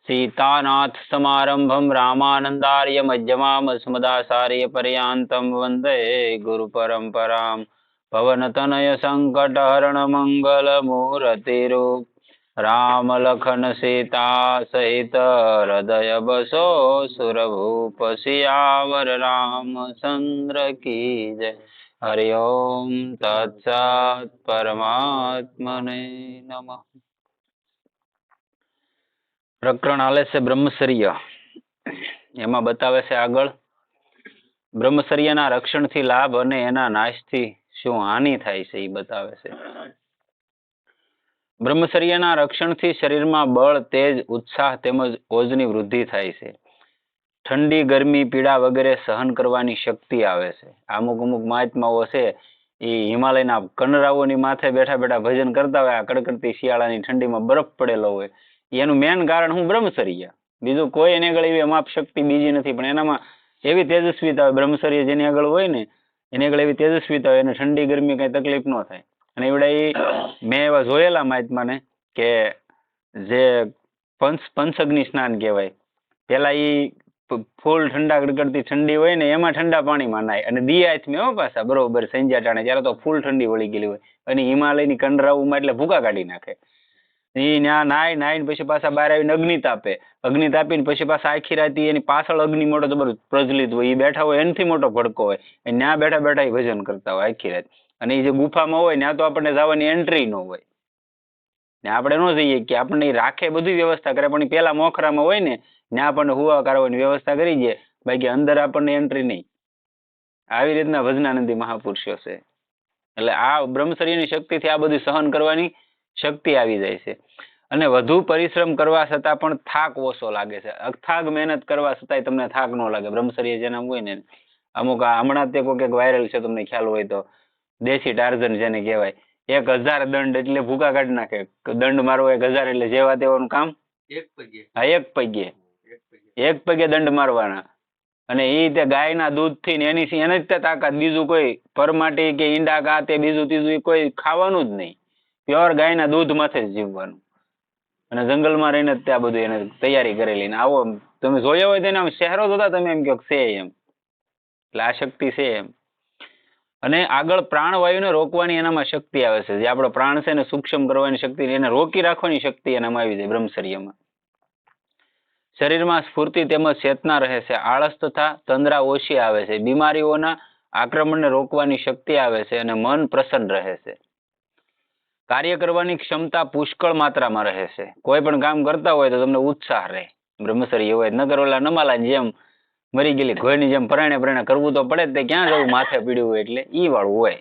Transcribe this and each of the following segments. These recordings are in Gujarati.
सीतानाथ समारंभं रामानंदार्य मध्यमाम् अस्मदाचार्य पर्यन्तं वन्दे गुरुपरम्परां पवनतनय संकटहरण मंगल मूर्तिरूप राम लखन सीता सहित हृदय बसो सुरभूप सियावर रामचंद्र की जय। हरि ओम तत्सत् परमात्मने नमः। પ્રકરણ હાલે છે બ્રહ્મચર્ય. એમાં બતાવે છે આગળ બ્રહ્મચર્યના રક્ષણથી લાભ અને એના નાશથી શું હાનિ થાય છે એ બતાવે છે. બ્રહ્મચર્યના રક્ષણથી શરીરમાં બળ, તેજ, ઉત્સાહ તેમજ ઓજની વૃદ્ધિ થાય છે. ઠંડી, ગરમી, પીડા વગેરે સહન કરવાની શક્તિ આવે છે. અમુક મહાત્માઓ છે એ હિમાલયના કનરાઓની માથે બેઠા બેઠા ભજન કરતા હોય. આ કડકડતી શિયાળાની ઠંડીમાં બરફ પડેલો હોય. એનું મેન કારણ હું બ્રહ્મચર્ય, બીજું કોઈ એની આગળ એવી અમાપ શક્તિ બીજી નથી, પણ એનામાં એવી તેજસ્વીતા હોય. બ્રહ્મચર્ય જેની આગળ હોય ને એની આગળ એવી તેજસ્વીતા હોય, એને ઠંડી ગરમી કઈ તકલીફ ન થાય. અને એવડા મેં એવા જોયેલા મહાત્માને કે જે પંચઅગ્નિ સ્નાન કહેવાય. પેલા એ ફૂલ ઠંડા ગડગડતી ઠંડી હોય ને એમાં ઠંડા પાણીમાં નાય અને દિયાથમાં હો પાછા બરોબર સંજ્યા ટાણે, ત્યારે તો ફૂલ ઠંડી વળી ગયેલી હોય અને હિમાલયની કંડરાઓમાં એટલે ભૂકા કાઢી નાખે. એ ત્યાં નાય પછી પાછા બહાર આવીને અગ્નિ તાપે. અગ્નિ તાપીને પછી પાછા આખી રાતી એની પાછળ અગ્નિ મોટો જબર પ્રજ્વલિત હોય. એ બેઠા હોય એનાથી મોટો ભડકો હોય. ત્યાં બેઠા બેઠા એ ભજન કરતા હોય આખી રાત. અને એ જે ગુફામાં હોય ત્યાં તો આપણને જવાની એન્ટ્રી ન હોય. ને આપણે ન જઈએ કે આપણને રાખે, બધી વ્યવસ્થા કરે, પણ પેલા મોખરામાં હોય ને ત્યાં આપણને હુવા કરવાની વ્યવસ્થા કરી દે, બાકી અંદર આપણને એન્ટ્રી નહીં. આવી રીતના ભજનાનંદી મહાપુરુષો છે. એટલે આ બ્રહ્મચર્યની શક્તિથી આ બધી સહન કરવાની શક્તિ આવી જાય છે. અને વધુ પરિશ્રમ કરવા છતાં પણ થાક ઓછો લાગે છે. અથાગ મહેનત કરવા છતાંય તમને થાક ન લાગે. બ્રહ્મચર્ય જેના હોય ને અમુક હમણાં તે કોઈ વાયરલ છે, તમને ખ્યાલ હોય તો, દેશી ટાર્ઝન જેને કહેવાય. 1000 દંડ એટલે ભૂકા કાઢી નાખે. દંડ મારવો 1000 એટલે જેવા તેવાનું કામ એક પગે દંડ મારવાના. અને એ તે ગાયના દૂધથી ને એની જ તાકાત, બીજું કોઈ પરમાટી કે ઈંડા કા તે બીજું ત્રીજું કોઈ ખાવાનું જ નહીં. પ્યોર ગાયના દૂધ માથે જ જીવવાનું. અને જંગલમાં રહીને જ ત્યાં બધું એને તૈયારી કરેલી. ને આવો તમે જોયા હોય તેને આમ શહેરો જોતા તમે એમ કહો છે એમ. એટલે આ શક્તિ છે એમ. અને આગળ પ્રાણવાયુને રોકવાની એનામાં શક્તિ આવે છે. જે આપણો પ્રાણ છે ને સૂક્ષ્મ કરવાની શક્તિ, એને રોકી રાખવાની શક્તિ એનામાં આવી જાય બ્રહ્મચર્યમાં. શરીરમાં સ્ફૂર્તિ તેમજ ચેતના રહે છે. આળસ તથા તંદ્રા ઓછી આવે છે. બીમારીઓના આક્રમણને રોકવાની શક્તિ આવે છે અને મન પ્રસન્ન રહે છે. કાર્ય કરવાની ક્ષમતા પુષ્કળ માત્રામાં રહે છે. કોઈ પણ કામ કરતા હોય તો તમને ઉત્સાહ રહે. બ્રહ્મચર્ય હોય નગર ઓલા નમાલા જેમ મરી ગયેલી ઘોડીની જેમ પરાણે કરવું તો પડે જ, તે ક્યાં જવું માથે પીડ્યું હોય એટલે ઈ વાળું હોય.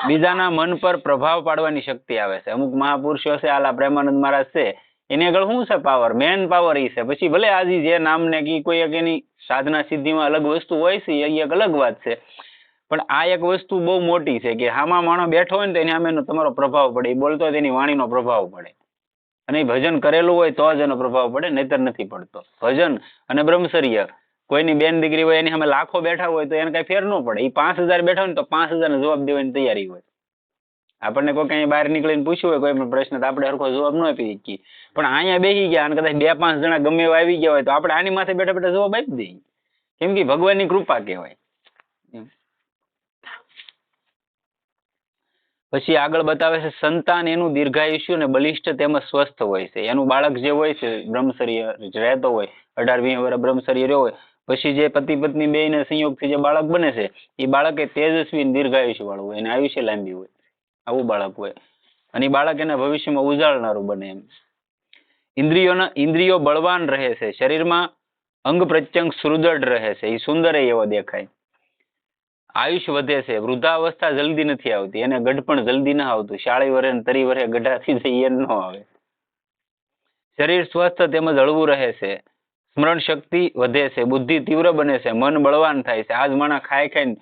બીજાના મન પર પ્રભાવ પાડવાની શક્તિ આવે છે. અમુક મહાપુરુષો છે, આલા પ્રેમાનંદ મહારાજ છે, એની આગળ શું છે પાવર, મેન પાવર એ છે. પછી ભલે આજે જે નામને કે કોઈ એક એની સાધના સિદ્ધિમાં અલગ વસ્તુ હોય છે, એ એક અલગ વાત છે. પણ આ એક વસ્તુ બહુ મોટી છે કે હામાં માણસ બેઠો હોય ને તો એની સામે તમારો પ્રભાવ પડે. એ બોલતો હોય તેની વાણીનો પ્રભાવ પડે. અને એ ભજન કરેલું હોય તો જ એનો પ્રભાવ પડે, નહીતર નથી પડતો. ભજન અને બ્રહ્મચર્ય, કોઈની બેન દીકરી હોય એની સામે લાખો બેઠા હોય તો એને કઈ ફેર ન પડે. એ 5000 બેઠા હોય ને તો 5000 ને જવાબ દેવાની તૈયારી હોય. આપણને કોઈ કઈ બહાર નીકળીને પૂછ્યું હોય કોઈ પણ પ્રશ્ન તો આપણે હરખો જવાબ ન આપી શકીએ. પણ અહીંયા બેસી ગયા અને કદાચ 2-5 જણા ગમે એવા આવી ગયા હોય તો આપણે આની માથે બેઠા બેઠા જવાબ આપી દઈએ. કેમ કે ભગવાનની કૃપા કહેવાય. પછી આગળ બતાવે છે સંતાન એનું દીર્ઘાયુષ્ય અને બલિષ્ઠ તેમજ સ્વસ્થ હોય છે. એનું બાળક જે હોય છે બ્રહ્મચર્ય રહેતો હોય, 18-20 વર્ષ બ્રહ્મચર્ય રહ્યો હોય, પછી જે પતિ પત્ની બેયના સંયોગથી જે બાળક બને છે એ બાળક એ તેજસ્વી દીર્ઘાયુષ્ય વાળું હોય, એને આયુષ્ય લાંબી હોય, આવું બાળક હોય. અને એ બાળક એના ભવિષ્યમાં ઉજાળનારું બને એમ. ઇન્દ્રિયો બળવાન રહે છે. શરીરમાં અંગ પ્રત્યંગ સુદૃઢ રહે છે. એ સુંદર એવો દેખાય. આયુષ્ય વધે છે. વૃદ્ધાવસ્થા જલ્દી નથી આવતી. એને ગઢ પણ જલ્દી ના આવતું. 40 વર્ષે ને 30 વર્ષે ગઢાથી જઈએ ન આવે. શરીર સ્વસ્થ તેમજ હળવું રહે છે. સ્મરણ શક્તિ વધે છે. બુદ્ધિ તીવ્ર બને છે. મન બળવાન થાય છે. આજ માણા ખાઈને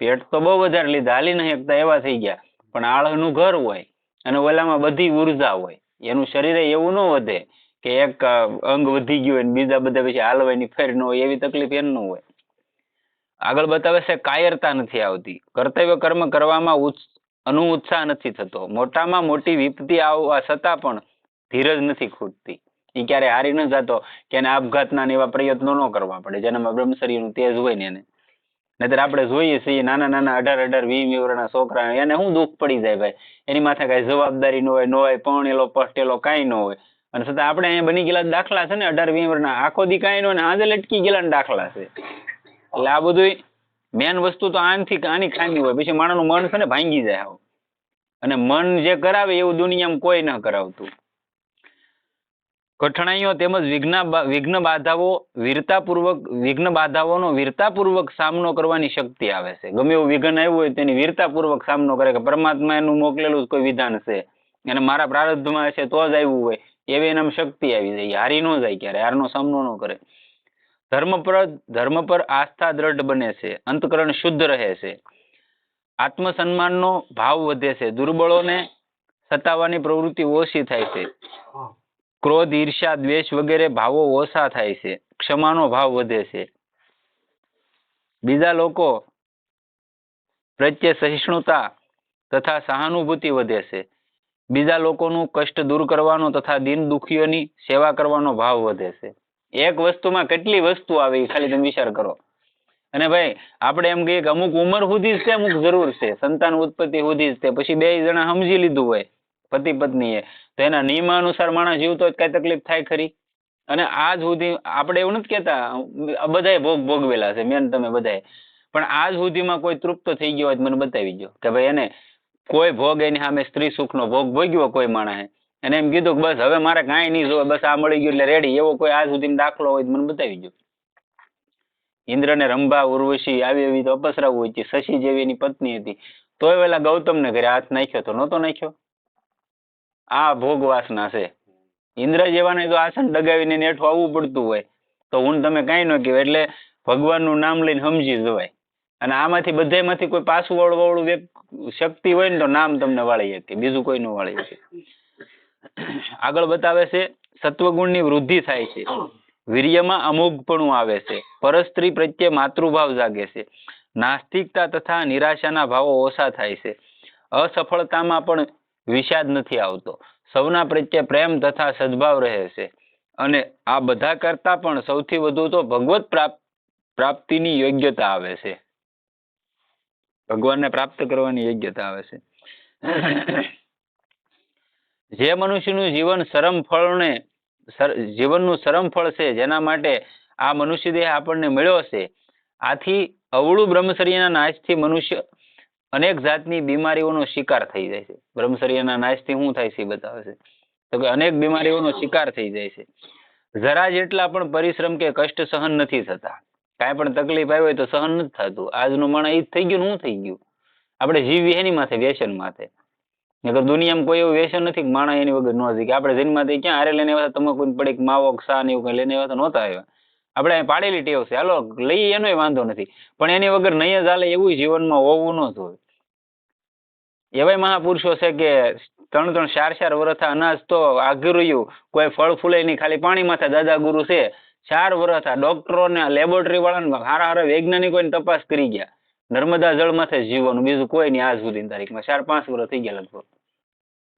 પેટ તો બહુ વધારે લીધા, હાલી નહીં શકતા એવા થઈ ગયા, પણ આળનું ઘર હોય અને ઓલામાં બધી ઉર્જા હોય. એનું શરીર એવું ન વધે કે એક અંગ વધી ગયું હોય બીજા બધા પછી હાલવાની ફેર ન હોય, એવી તકલીફ એમ ન હોય. આગળ બતાવે છે કાયરતા નથી આવતી. કર્તવ્ય કર્મ કરવામાં અનુઉત્સાહ નથી થતો. મોટામાં મોટી વિપત્તિ આવવા છતાં પણ ધીરજ નથી ખૂટતી. એ ક્યારે હારી ન જતો કે એને આપઘાતના ને એવા પ્રયત્નો ન કરવા પડે, જેનામાં બ્રહ્મચર્યનું તેજ હોય ને એને. નહીતર આપણે જોઈએ છીએ નાના નાના 18-20 વર્ષના છોકરા, એને શું દુઃખ પડી જાય ભાઈ, એની માથે કઈ જવાબદારી ન હોય પરણેલો પટેલો કાંઈ ન હોય, અને છતાં આપણે અહીંયા બની ગયેલા દાખલા છે ને 18-20 વર્ષના, આખો દી કાંઈ ન હોય ને આજે લટકી ગયેલા દાખલા છે. એટલે આ બધું મેન વસ્તુ તો આની ખામી હોય, પછી માણસનું મન છે ને ભાંગી જાય આવું. અને મન જે કરાવે એવું દુનિયામાં કોઈ ન કરાવતું. કઠણાઈઓ તેમજ વિઘ્ન બાધાઓનો વીરતાપૂર્વક સામનો કરવાની શક્તિ આવે છે. ગમે એવું વિઘ્ન આવ્યું હોય તેની વીરતાપૂર્વક સામનો કરે, કે પરમાત્મા એનું મોકલેલું જ કોઈ વિધાન છે અને મારા પ્રારબ્ધમાં છે તો જ આવ્યું હોય, એવી એનામાં શક્તિ આવી જાય, હારી ન જાય, ક્યારે હારનો સામનો ન કરે. ધર્મ પર આસ્થા દ્રઢ બને છે, અંતકરણ શુદ્ધ રહે છે, આત્મસન્માનનો ભાવ વધે છે, દુર્બળોને સતાવવાની પ્રવૃત્તિ ઓછી થાય છે, ક્રોધ, ઈર્ષ્યા, દ્વેષ વગેરે ભાવો ઓછા થાય છે, ક્ષમાનો ભાવ વધે છે, બીજા લોકો પ્રત્યે સહિષ્ણુતા તથા સહાનુભૂતિ વધે છે, બીજા લોકોનું કષ્ટ દૂર કરવાનો તથા દીન દુખીઓની સેવા કરવાનો ભાવ વધે છે. એક વસ્તુમાં કેટલી વસ્તુ આવે એ ખાલી તમે વિચાર કરો. અને ભાઈ આપણે એમ કહીએ કે અમુક ઉંમર સુધી જ છે, અમુક જરૂર છે, સંતાન ઉત્પત્તિ સુધી જ છે, પછી 2 જણા સમજી લીધું હોય પતિ પત્નીએ તો એના નિયમાનુસાર માણસ જીવતો હોય કઈ તકલીફ થાય ખરી? અને આજ સુધી આપણે એવું નથી કહેતા બધાએ ભોગવેલા છે, મેન તમે બધાએ, પણ આજ સુધીમાં કોઈ તૃપ્ત થઈ ગયો હોય મને બતાવી દો કે ભાઈ એને કોઈ ભોગ એની સામે સ્ત્રી સુખનો ભોગ ભોગ્યો કોઈ માણસે, એને એમ કીધું કે બસ હવે મારે કાંઈ નહીં જોવે, બસ આ મળી ગયું એટલે રેડી, એવો કોઈ આજ સુધી દાખલો હોય મને બતાવી દો. ઇન્દ્રને રંભા, ઉર્વશી આવી એવી તો અપસરાઓ હોય છે, શશી જેવી એની પત્ની હતી, તોય પેલા ગૌતમને ઘરે હાથ નાખ્યો તો નહોતો નાખ્યો. આ ભોગ વાસના છે. ઇન્દ્ર જેવાને તો આસન ડગાવીને નેઠું આવવું પડતું હોય તો હું તમે કાંઈ ન કહેવાય, એટલે ભગવાનનું નામ લઈને સમજી જવાય. અને આમાંથી બધામાંથી કોઈ પાછું વાળું શક્તિ હોય ને તો નામ તમને વાળી શકે, બીજું કોઈ ન વાળી શકે. આગળ બતાવે છે સત્વગુણની વૃદ્ધિ થાય છે, વીર્યમાં અમોઘપણું આવે છે, પરસ્ત્રી પ્રત્યે માતૃભાવ જાગે છે, નાસ્તિકતા તથા નિરાશાના ભાવો ઓછા થાય છે, અસફળતામાં પણ વિષાદ નથી આવતો, સૌના પ્રત્યે પ્રેમ તથા સદભાવ રહે છે, અને આ બધા કરતા પણ સૌથી વધુ તો ભગવત પ્રાપ્તિની યોગ્યતા આવે છે, ભગવાનને પ્રાપ્ત કરવાની યોગ્યતા આવે છે. જે મનુષ્યનું જીવનનું સરમ ફળ છે, જેના માટે આ મનુષ્ય દેહ આપણને મળ્યો છે, આથી અવળું બ્રહ્મચર્યના નાશથી મનુષ્ય અનેક જાતની બીમારીઓનો શિકાર થઈ જાય છે. બ્રહ્મચર્યના નાશથી શું થાય છે બતાવે છે તો કે અનેક બીમારીઓનો શિકાર થઈ જાય છે. જરા જેટલા પણ પરિશ્રમ કે કષ્ટ સહન નથી થતા, કાંઈ પણ તકલીફ આવી હોય તો સહન નથી થતું. આજનું માણસ ઈ જ થઈ ગયું ને શું થઈ ગયું? આપણે જીવીએ એની માથે, વ્યસન માથે. નકર દુનિયામાં કોઈ એવું વ્યસન નથી કે માણસ એની વગર ન જીવે. આપણે જન્મથી ક્યાં હારે લઈને આવ્યા, તમાકુ પડીક માવો સા ને એવું કઈ લઈને આવ્યા તો નહોતા આવ્યા. આપણે પાડેલી ટેવ છે, હાલો લઈ એનોય વાંધો નથી, પણ એની વગર નહીં જ હાલે એવું જીવનમાં હોવું ન જોઈએ. એવાય મહાપુરુષો છે કે 3-3, 4-4 વર્ષ અનાજ તો આઘર્યું, કોઈ ફળ ફૂલે નહીં, ખાલી પાણી માથે દાદા ગુરુ છે, 4 વર્ષ ડોક્ટરો ને લેબોરેટરી વાળાને હારા વૈજ્ઞાનિકોને તપાસ કરી ગયા, નર્મદા જળ માથે જીવવાનું, બીજું કોઈ નહીં આજ સુધીની તારીખમાં. 4-5 વર્ષ થઈ ગયા લગભગ.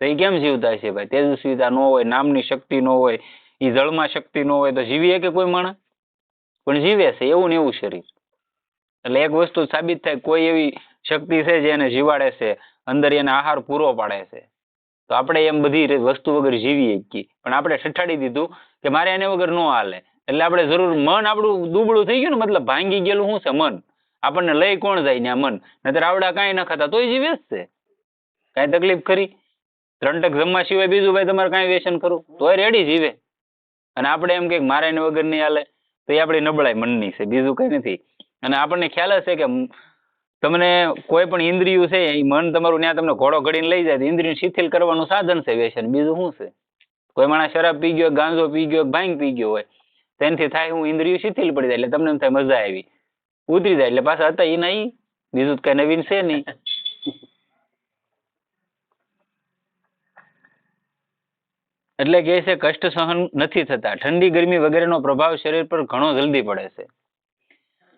તો એ કેમ જીવતા છે ભાઈ? તેજસ્વીતા ન હોય, નામની શક્તિ ન હોય, એ જળમાં શક્તિ ન હોય તો જીવીએ કે કોઈ માણસ? પણ જીવે છે એવું ને એવું શરીર. એટલે એક વસ્તુ સાબિત થાય, કોઈ એવી શક્તિ છે જે એને જીવાડે છે, અંદર એને આહાર પૂરો પાડે છે. તો આપણે એમ બધી વસ્તુ વગર જીવીએ છીએ, પણ આપણે ઠઠાડી દીધું કે મારે એને વગર ન હાલે. એટલે આપણે જરૂર, મન આપણું દુબળું થઈ ગયું ને, મતલબ ભાંગી ગયેલું શું છે મન. આપણને લઈ કોણ જાય ને આ મન? નહીતર આવડા કાંઈ ન ખાતા તોય જીવે જ છે, કાંઈ તકલીફ ખરી? 3 ટક જમવા સિવાય બીજું ભાઈ તમારે કાંઈ વ્યસન કરવું તોય રેડી જીવે. અને આપણે એમ કે મારે એને વગર નહીં હાલે, તો એ આપણી નબળાઈ મનની છે, બીજું કંઈ નથી. અને આપણને ખ્યાલ હશે કે તમને કોઈ પણ ઇન્દ્રિયું છે, એ મન તમારું ત્યાં તમને ઘોડો ઘડીને લઈ જાય, ઇન્દ્રિય શિથિલ કરવાનું સાધન છે વ્યસન, બીજું શું છે? કોઈ માણસ શરાબ પી ગયો, ગાંજો પી ગયો, ભાંગ પી ગયો હોય, તેનાથી થાય હું ઇન્દ્રિય શિથિલ પડી જાય, એટલે તમને એમ થાય મજા આવી, ઉતરી જાય, એટલે પાછા હતા એ નહીં, બીજું કઈ નવીન છે નહીં. એટલે કે છે કષ્ટ સહન નથી થતા, ઠંડી ગરમી વગેરેનો પ્રભાવ શરીર પર ઘણો જલ્દી પડે છે,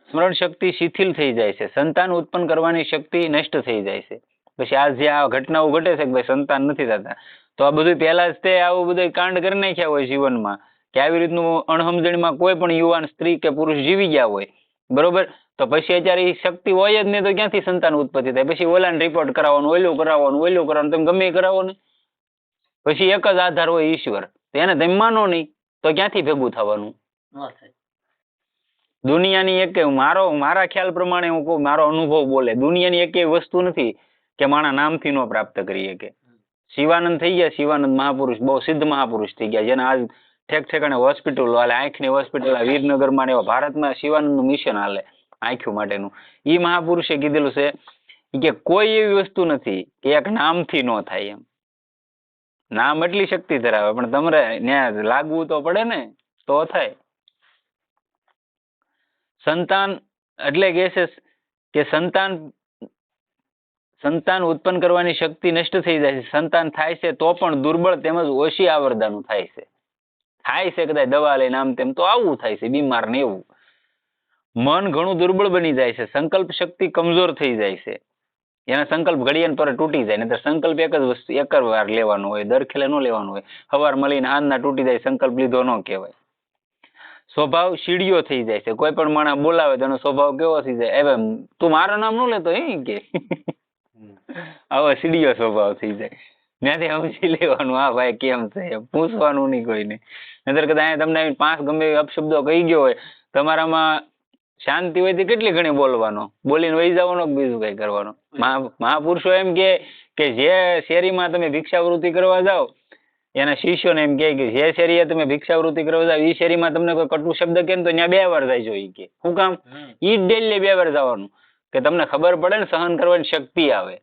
સ્મરણ શક્તિ શિથિલ થઈ જાય છે, સંતાન ઉત્પન્ન કરવાની શક્તિ નષ્ટ થઈ જાય છે. પછી આ જે આ ઘટનાઓ ઘટે છે કે ભાઈ સંતાન નથી થતા, તો આ બધું પહેલા જ તે આવું બધું કાંડ કરી નાખ્યા હોય જીવનમાં, કે આવી રીતનું અણસમજણીમાં કોઈ પણ યુવાન સ્ત્રી કે પુરુષ જીવી ગયા હોય, બરોબર, તો પછી અત્યારે એ શક્તિ હોય જ નહીં તો ક્યાંથી સંતાન ઉત્પત્તિ થાય? પછી ઓલાને રિપોર્ટ કરાવવાનું, ઓલું કરાવવાનું, તમે ગમે એ કરાવો ને, પછી એક જ આધાર હોય ઈશ્વર. તો એને તમે માનો નહીં તો ક્યાંથી ભેગું થવાનું? દુનિયાની એક મારા ખ્યાલ પ્રમાણે હું કહું, મારો અનુભવ બોલે, દુનિયાની એક વસ્તુ નથી કે માણા નામથી નો પ્રાપ્ત કરી શકે. શિવાનંદ થઈ ગયા, શિવાનંદ મહાપુરુષ, બહુ સિદ્ધ મહાપુરુષ થઈ ગયા, જેના આજ ઠેક ઠેકાણે હોસ્પિટલો હાલે, આંખની હોસ્પિટલ વીરનગરમાં ને એવા ભારતમાં શિવાનંદનું મિશન હાલે આંખો માટેનું. એ મહાપુરુષે કીધેલું છે કે કોઈ એવી વસ્તુ નથી કે એક નામથી નો થાય એમ. નામ એટલી શક્તિ ધરાવે, પણ તમારે ત્યાં લાગવું તો પડે ને, તો થાય. સંતાન એટલે કે છે કે સંતાન ઉત્પન્ન કરવાની શક્તિ નષ્ટ થઈ જાય છે. સંતાન થાય છે તો પણ દુર્બળ તેમજ ઓછી આવરદાનું થાય છે. થાય છે કદાચ દવા લઈને આમ તેમ તો આવું થાય છે, બીમાર ને એવું. મન ઘણું દુર્બળ બની જાય છે, સંકલ્પ શક્તિ કમજોર થઈ જાય છે. એના સંકલ્પ ઘડિયાને પર તૂટી જાય, નહીં તો સંકલ્પ એક જ વસ્તુ એક જ વાર લેવાનો હોય, દર ખેલે ન લેવાનો હોય. સવાર મળીને હાંજના તૂટી જાય, સંકલ્પ લીધો ન કહેવાય. સ્વભાવ સીડીઓ થઈ જાય છે. કોઈ પણ માણસ બોલાવે તો એનો સ્વભાવ કેવો થઈ જાય? હવે તું મારું નામ ન લેતો એ કે આવો સીડીઓ સ્વભાવ થઈ જાય. ત્યાંથી સમજી લેવાનું, હા ભાઈ કેમ છે, પૂછવાનું નહીં કોઈને. નહીતર કદાચ તમને 5 ગમે અપશબ્દો કહી ગયો હોય, તમારામાં શાંતિ હોય તો કેટલી ઘણી બોલવાનો, બોલીને વહી જવાનો, બીજું કઈ કરવાનું. મહાપુરુષો એમ કે જે શેરીમાં તમે ભિક્ષાવૃત્તિ કરવા જાઓ, એના શિષ્યોને એમ કે જે શેરીએ તમે ભિક્ષાવૃત્તિ કરવા જાઓ એ શેરીમાં તમને કોઈ કટુ શબ્દ કે તો ત્યાં 2 વાર જાય એ કે શું કામ? ઈ ડેલી 2 વાર જવાનું કે તમને ખબર પડે ને, સહન કરવાની શક્તિ આવે.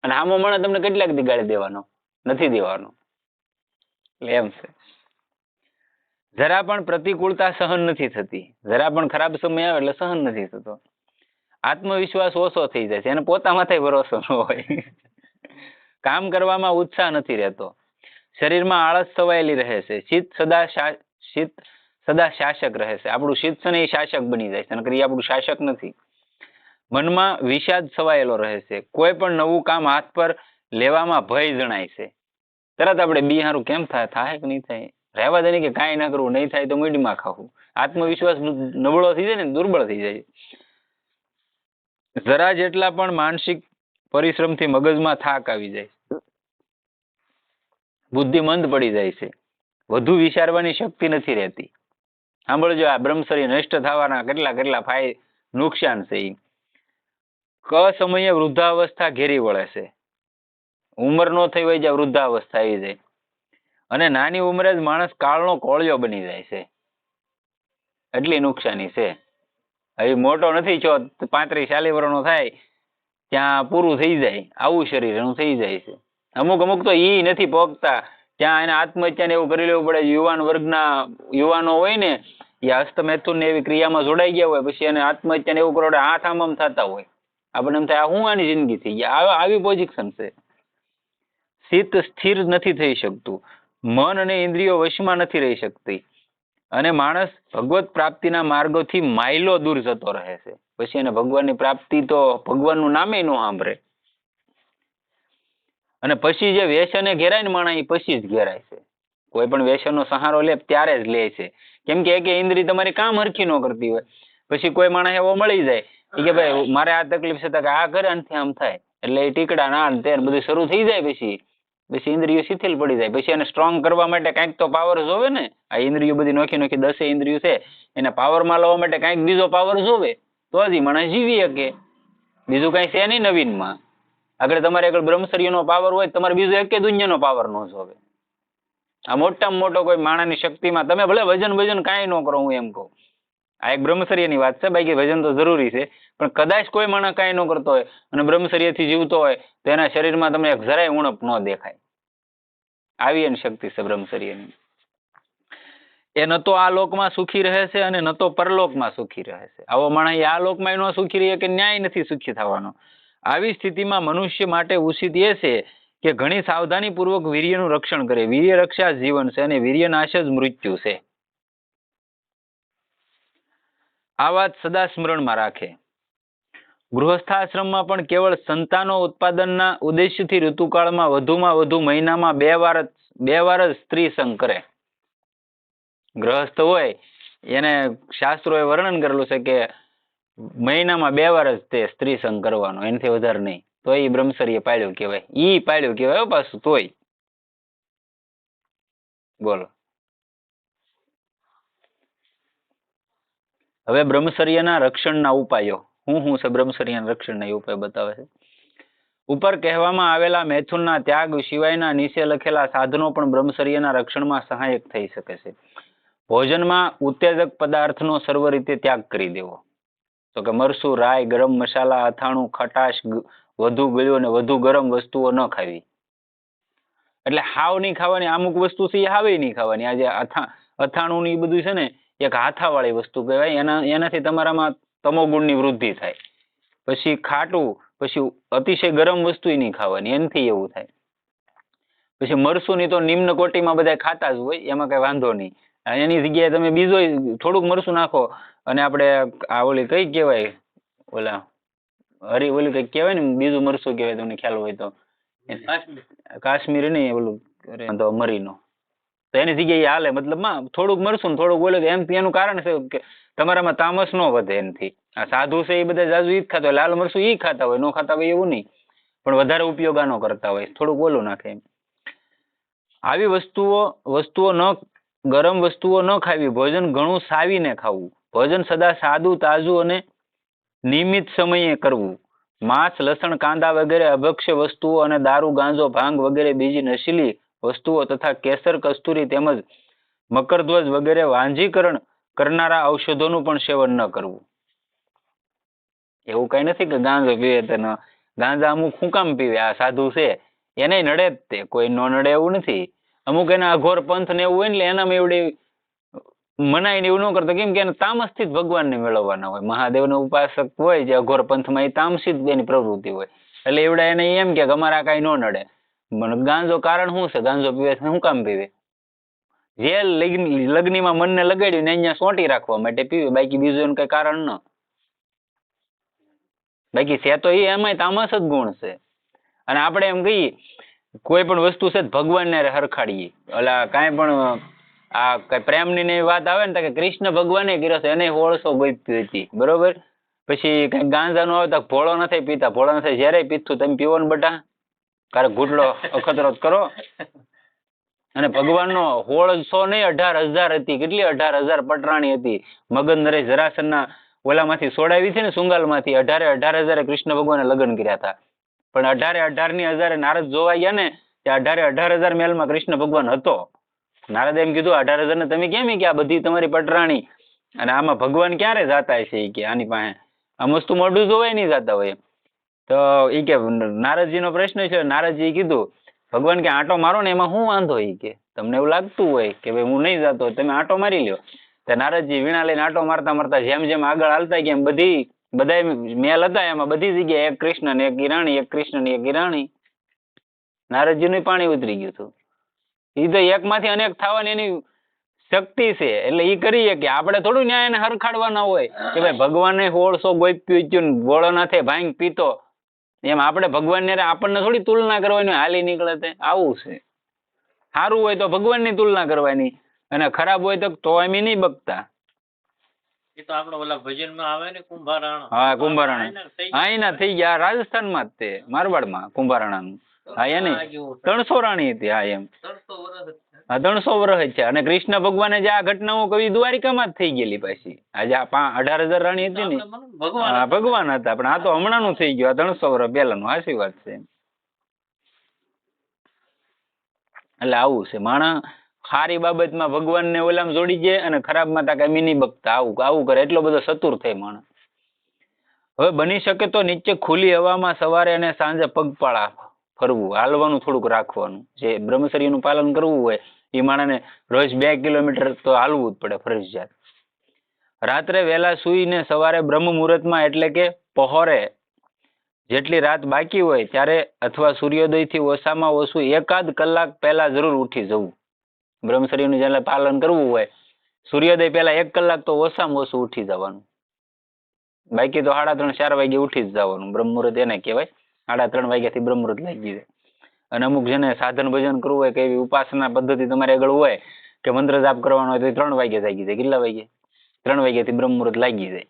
અને આમો મને તમને કેટલાક દી ગાળી દેવાનો નથી દેવાનો. એમ છે. જરા પણ પ્રતિકૂળતા સહન નથી થતી. જરા પણ ખરાબ સમય આવે એટલે સહન નથી થતો. આત્મવિશ્વાસ ઓછો થઈ જાય છે, એને પોતા માથે ભરોસો ન હોય. કામ કરવામાં ઉત્સાહ નથી રહેતો. શરીરમાં આળસ છવાયેલી રહે છે. શીત સદા શાસક રહે છે. આપણું શીત છે ને એ શાસક બની જાય છે, નકર એ આપણું શાસક નથી. મનમાં વિષાદ છવાયેલો રહે છે. કોઈ પણ નવું કામ હાથ પર લેવામાં ભય જણાય છે. તરત આપણે બિહારું કેમ થાય કે નહીં થાય, રહેવા દે કે કાંઈ ના કરવું, નહીં થાય તો મીડમાં ખાવું. આત્મવિશ્વાસ નબળો થઈ જાય ને, દુર્બળ થઈ જાય. જરા જેટલા પણ માનસિક પરિશ્રમથી મગજમાં થાક આવી જાય, બુદ્ધિ મંદ પડી જાય છે, વધુ વિચારવાની શક્તિ નથી રહેતી. સાંભળજો, આ બ્રહ્મચર્ય નષ્ટ થવાના કેટલા નુકસાન છે. સમયે વૃદ્ધાવસ્થા ઘેરી વળે છે. ઉંમર નો થઈ હોય જ્યાં વૃદ્ધાવસ્થા આવી જાય, અને નાની ઉંમરે જ માણસ કાળનો કોળિયો બની જાય છે. એટલી નુકસાની છે. હવે મોટો નથી છો, 35-40 વર્ષનો થાય ત્યાં પૂરું થઈ જાય, આવું શરીર એનું થઈ જાય છે. અમુક તો ઈ નથી પોગતા ત્યાં એને આત્મહત્યાને એવું કરી લેવું પડે. યુવાનો હોય ને, એ હસ્તમૈથુન ને એવી ક્રિયામાં જોડાઈ ગયા હોય, પછી એને આત્મહત્યાને એવું કરો, હાથ આમ થતા હોય. આપણને એમ થાય હું આની જિંદગી થઈ ગયા. આવી પોઝિશન છે. ચિત્ત સ્થિર નથી થઈ શકતું. મન અને ઇન્દ્રિયો વશમાં નથી રહી શકતી, અને માણસ ભગવત પ્રાપ્તિના માર્ગોથી માઇલો દૂર જતો રહે છે. પછી એને ભગવાનની પ્રાપ્તિ તો ભગવાનનું નામે ન સાંભળે. અને પછી જે વ્યસને ઘેરાય ને માણસ, એ પછી જ ઘેરાય છે. કોઈ પણ વ્યસનનો સહારો લે ત્યારે જ લે છે. કેમ કે ઇન્દ્રિય તમારી કામ હરખી ન કરતી હોય. પછી કોઈ માણસ એવો મળી જાય કે ભાઈ મારે આ તકલીફ છે, કે આ કરે આનાથી આમ થાય, એટલે એ ટીકડા ના તે બધું શરૂ થઈ જાય. પછી ઇન્દ્રિયો શિથિલ પડી જાય. પછી એને સ્ટ્રોંગ કરવા માટે કાંઈક તો પાવર જોવે ને. આ ઇન્દ્રિયો બધી નોખી 10 ઇન્દ્રિયો છે, એને પાવરમાં લાવવા માટે કાંઈક બીજો પાવર જોવે, તો જ માણસ જીવી શકે. બીજું કાંઈ છે નહીં નવીનમાં. આગળ તમારે આગળ બ્રહ્મચર્યનો પાવર હોય, તમારે બીજો એકે દુનિયાનો પાવર ન જોવે. આ મોટામાં મોટો કોઈ માણસની શક્તિમાં તમે ભલે વજન કાંઈ ન કરો, હું એમ કહું. આ એક બ્રહ્મચર્યની વાત છે. બાકી વજન તો જરૂરી છે, પણ કદાચ કોઈ માણસ કાંઈ ન કરતો હોય અને બ્રહ્મચર્યથી જીવતો હોય તો એના શરીરમાં તમને જરાય ઉણપ ન દેખાય. આવી એની શક્તિ છે બ્રહ્મચર્યની. એ ન તો આ લોકમાં સુખી રહે છે અને ન તો પરલોકમાં સુખી રહે છે. આવો માણસ આ લોકમાં ન સુખી રહે કે ન્યાય નથી સુખી થવાનો. આવી સ્થિતિમાં મનુષ્ય માટે ઉચિત એ છે કે ઘણી સાવધાનીપૂર્વક વીર્યનું રક્ષણ કરે. વીર્ય રક્ષા જીવન છે અને વીર્ય નાશ જ મૃત્યુ છે. આ વાત સદા સ્મરણમાં રાખે. ગૃહસ્થાશ્રમમાં પણ કેવળ સંતાનો ઉત્પાદનના ઉદ્દેશ્યથી ઋતુકાળમાં વધુમાં વધુ મહિનામાં 2 વાર જ સ્ત્રી સંગ કરે. ગ્રહસ્થ હોય એને શાસ્ત્રોએ વર્ણન કરેલું છે કે મહિનામાં 2 વાર જ તે સ્ત્રી સંગ કરવાનો, એનાથી વધારે નહીં. તો એ બ્રહ્મચર્ય પાળ્યું કહેવાય. ઈ પાળ્યું કહેવાય પાછું તોય. બોલો. હવે બ્રહ્મચર્યના રક્ષણના ઉપાયો શું છે? બ્રહ્મચર્યના રક્ષણના ઉપાય બતાવે છે. ઉપર કહેવામાં આવેલા મૈથુનના ત્યાગ સિવાયના નીચે લખેલા સાધનો પણ બ્રહ્મચર્યના રક્ષણમાં સહાયક થઈ શકે છે. ભોજનમાં ઉત્તેજક પદાર્થનો સર્વ રીતે ત્યાગ કરી દેવો. તો કે મરચું, રાઈ, ગરમ મસાલા, અથાણું, ખટાશ, વધુ ગળ્યું અને વધુ ગરમ વસ્તુઓ ન ખાવી. એટલે હાવ નહીં ખાવાની. અમુક વસ્તુ છે એ હાવે નહીં ખાવાની. આજે અથાણું ની બધું છે ને એક હાથાવાળી વસ્તુ કહેવાય. એનાથી તમારામાં તમોગુણની વૃદ્ધિ થાય. પછી ખાટું, પછી અતિશય ગરમ વસ્તુ નહીં ખાવાની, એનાથી એવું થાય. પછી મરસું ની તો નિમ્ન કોટીમાં બધા ખાતા જ હોય, એમાં કઈ વાંધો નહીં. એની જગ્યાએ તમે બીજો થોડુંક મરસું નાખો અને આપણે આ ઓલી કઈ કહેવાય, ઓલા ઓલું કઈ કહેવાય ને, બીજું મરસું કહેવાય, તમને ખ્યાલ હોય તો કાશ્મીરી નહીં, ઓલું તો મરીનો, તો એની જગ્યાએ હાલે. મતલબમાં થોડુંક મરસું ને થોડુંક બોલે એમ. એનું કારણ છે કે તમારામાં તામસ ન વધે એનાથી. આ સાધુ છે એ બધા જાજુ ઈ જ ખાતા હોય, લાલ મરસું ઈ ખાતા હોય, ન ખાતા હોય એવું નહીં, પણ વધારે ઉપયોગ આનો કરતા હોય, થોડુંક ઓલું નાખે એમ. આવી વસ્તુઓ ન, ગરમ વસ્તુઓ ન ખાવી. ભોજન ઘણું સાવીને ખાવું. ભોજન સદા સાદું, તાજું અને નિયમિત સમયે કરવું. માંસ, લસણ, કાંદા વગેરે અભક્ષ્ય વસ્તુઓ અને દારૂ, ગાંજો, ભાંગ વગેરે બીજી નશીલી વસ્તુઓ તથા કેસર, કસ્તુરી તેમજ મકરધ્વજ વગેરે વાંજીકરણ કરનારા ઔષધોનું પણ સેવન ન કરવું. એવું કઈ નથી કે ગાંજો પીવે તો ગાંજા અમુક શું કામ પીવે? આ સાધુ છે એને નડે જ તે, કોઈ નો નડે એવું નથી. અમુક એના અઘોર પંથ ને એવું હોય ને એનામાં એવડી મનાય ને એવું ન કરતો, કેમ કે એને તામસથી જ ભગવાનને મેળવવાના હોય. મહાદેવનો ઉપાસક હોય જે અઘોર પંથમાં, એ તામસી જ એની પ્રવૃત્તિ હોય. એટલે એવડા એને એમ કે અમારા કાંઈ ન નડે. ગાંજો કારણ શું છે? ગાંજો પીવે શું કામ પીવે? જે લગ્નમાં મનને લગાડ્યું ને અહીંયા સોંટી રાખવા માટે પીવે, બાકી બીજું એનું કઈ કારણ ન. બાકી છે તો એમાંય તામસ જ ગુણ છે. અને આપણે એમ કહીએ કોઈ પણ વસ્તુ છે ભગવાનને હરખાડીએ. ઓલા કાંઈ પણ આ કઈ પ્રેમની ને વાત આવે ને, કે કૃષ્ણ ભગવાને કર્યો છે, એને 1600 ગોપી હતી, બરોબર. પછી કઈ ગાંજા નો આવે તો ભોળો નથી પીતા, ભોળો નથી જયારે પીતું તમે પીવો ને બટા, કારે ઘૂંટડો અખતરો કરો. અને ભગવાનનો 1600 નહીં 18,000 હતી. કેટલી? 18,000 પટરાણી હતી. મગધ નરેશ જરાસનના ઓલામાંથી છોડાવી છે ને, સુંગાલમાંથી. 18,000 કૃષ્ણ ભગવાને લગ્ન કર્યા હતા. પણ 18,000 નારદ જોવા ગયા ને, ત્યાં 18,000 મહેલમાં કૃષ્ણ ભગવાન હતો. નારદે એમ કીધું 18,000 ને તમે કેમ કે આ બધી તમારી પટરાણી, અને આમાં ભગવાન ક્યારે જાતા છે કે આની પાસે આ વસ્તુ મોઢું જોવાય નહીં જાતા હોય. તો એ કે નારદજીનો પ્રશ્ન છે. નારદજી કીધું ભગવાન કે આંટો મારો ને એમાં શું વાંધો? એ કે તમને એવું લાગતું હોય કે ભાઈ હું નહીં જાતો, તમે આંટો મારી લ્યો. તો નારદજી વીણા લઈને આંટો મારતા મારતા જેમ જેમ આગળ હાલતા ગયા એમ બધા મેલ હતા એમાં બધી જગ્યાએ એક કૃષ્ણ ને એક ઈરાણી, એક કૃષ્ણ ને એક ઈરાણી. નારદજીનું પાણી ઉતરી ગયું હતું. એ તો એકમાંથી અનેક થવાની એની શક્તિ છે. એટલે એ કરીએ કે આપણે થોડું ન્યાય એને હરખાડવાના હોય કે ભાઈ ભગવાને 1600 ગોપ્યું, ભોળોનાથે ભાંગ પીતો, એમ આપણે ભગવાનને આપણને થોડી તુલના કરવાની, હાલી નીકળે તે. આવું છે. સારું હોય તો ભગવાનની તુલના કરવાની, અને ખરાબ હોય તો એમ નહીં બકતા. એ તો આપણો ઓલા ભજનમાં આવે ને, કુંભારાણા. હા, કુંભારાણા. હા, એના થઈ ગયા રાજસ્થાનમાં જ તે મારવાડમાં કુંભારાણાનું. હા, એને 300 રાણી હતી. હા, એમ 300 વર્ષ છે. અને કૃષ્ણ ભગવાને જે આ ઘટનાઓ કવિ દ્વારિકામાં જ થઈ ગયેલી પાછી. આજે આ 18,000 રાણી હતી ને, ભગવાન હતા. પણ આ તો હમણાંનું થઈ ગયું, આ 300 વર્ષ પહેલાનું. સાચી વાત છે. એટલે આવું છે. માણસ સારી બાબતમાં ભગવાનને ઓલામાં જોડી જાય અને ખરાબમાં તા કઈ મિની બકતા આવું કરે. એટલો બધો ચતુર થાય માણસ. હવે બની શકે તો નીચે ખુલ્લી હવામાં સવારે અને સાંજે પગપાળા ફરવું, હાલવાનું થોડુંક રાખવાનું. જે બ્રહ્મચર્યનું પાલન કરવું હોય એ માણસને રોજ 2 કિલોમીટર તો હાલવું જ પડે ફરજિયાત. રાત્રે વહેલા સૂઈને સવારે બ્રહ્મ મુહૂર્તમાં, એટલે કે પહોરે જેટલી રાત બાકી હોય ત્યારે, અથવા સૂર્યોદયથી ઓછામાં ઓછું 1 કલાક પહેલા જરૂર ઉઠી જવું. બ્રહ્મચર્યનું જેને પાલન કરવું હોય સૂર્યોદય પહેલા 1 કલાક તો ઓછામાં ઓછું ઉઠી જવાનું. બાકી તો 3:30-4 વાગે ઉઠી જ જવાનું. બ્રહ્મ મુહૂર્ત એને કહેવાય. 3:30 વાગ્યાથી બ્રહ્મ મુહૂર્ત લાગી જાય. અને અમુક જેને સાધન ભજન કરવું હોય કે એવી ઉપાસના પદ્ધતિ તમારી આગળ હોય કે મંત્ર જાપ કરવાનો હોય તો 3 વાગે જાગી જાય. કેટલા વાગે? 3 વાગ્યાથી બ્રહ્મ મુહૂર્ત લાગી જાય.